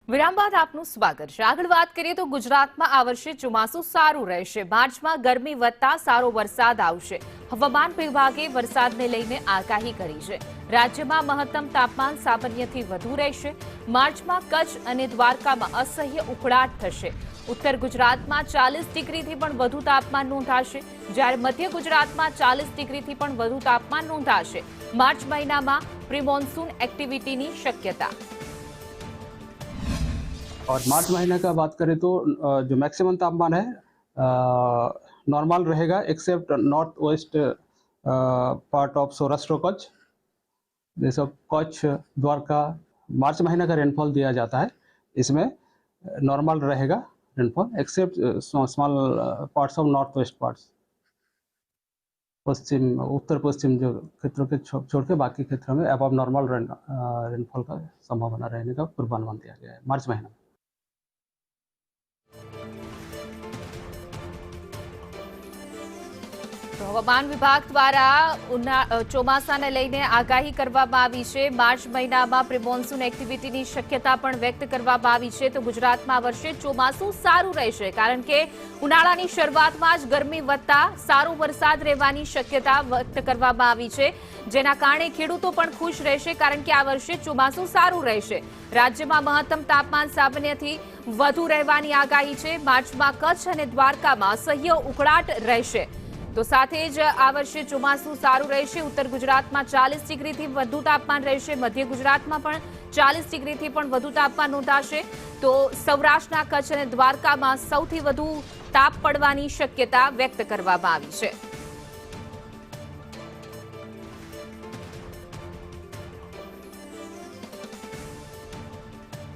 વિરામ બાદ આપનું સ્વાગત છે। આગળ વાત કરીએ તો ગુજરાતમાં આ વર્ષે ચોમાસું સારું રહેશે। માર્ચમાં ગરમી વધતા સારો વરસાદ આવશે। હવામાન વિભાગે વરસાદને લઈને આગાહી કરી છે। રાજ્યમાં મહત્તમ તાપમાન સામાન્યથી વધુ રહેશે। માર્ચમાં કચ્છ અને દ્વારકામાં અસહ્ય ઉકળાટ થશે। ઉત્તર ગુજરાતમાં 40 ડિગ્રીથી પણ વધુ તાપમાન નોંધાશે, જ્યારે મધ્ય ગુજરાતમાં 40 ડિગ્રીથી પણ વધુ તાપમાન નોંધાશે। માર્ચ મહિનામાં પ્રી મોન્सून एक्टिविटीની શક્યતા। और मार्च महीने का बात करें तो जो मैक्सिमम तापमान है नॉर्मल रहेगा except north west part of Saurashtra Kutch, जैसे कच्छ द्वारका। मार्च महीने का रेनफॉल दिया जाता है, इसमें नॉर्मल रहेगा rainfall except small parts of north west parts. पश्चिम उत्तर पश्चिम जो क्षेत्रों के छोड़ के बाकी क्षेत्रों में अब नॉर्मल रेनफॉल का संभावना रहने का पूर्वानुमान दिया गया है मार्च महीने में। હવામાન વિભાગ દ્વારા ચોમાસાને લઈને આગાહી કરવામાં આવી છે। માર્ચ મહિનામાં પ્રી મોન્સૂન એક્ટિવિટીની શક્યતા પણ વ્યક્ત કરવામાં આવી છે। તો ગુજરાતમાં આ વર્ષે ચોમાસું સારું રહેશે, કારણ કે ઉનાળાની શરૂઆતમાં જ ગરમી વધતા સારો વરસાદ રહેવાની શક્યતા વ્યક્ત કરવામાં આવી છે, જેના કારણે ખેડૂતો પણ ખુશ રહેશે, કારણ કે આ વર્ષે ચોમાસું સારું રહેશે। રાજ્યમાં મહત્તમ તાપમાન સામાન્યથી વધુ રહેવાની આગાહી છે। માર્ચમાં કચ્છ અને દ્વારકામાં અસહ્ય ઉકળાટ રહેશે। તો સાથે જ આ વર્ષે ચોમાસું સારું રહેશે। ઉત્તર ગુજરાતમાં 40 ડિગ્રીથી વધુ તાપમાન રહેશે, મધ્ય ગુજરાતમાં પણ 40 ડિગ્રીથી પણ વધુ તાપમાન નોંધાશે। તો સૌરાષ્ટ્રના કચ્છ અને દ્વારકામાં સૌથી વધુ તાપ પડવાની શક્યતા વ્યક્ત કરવામાં આવી છે।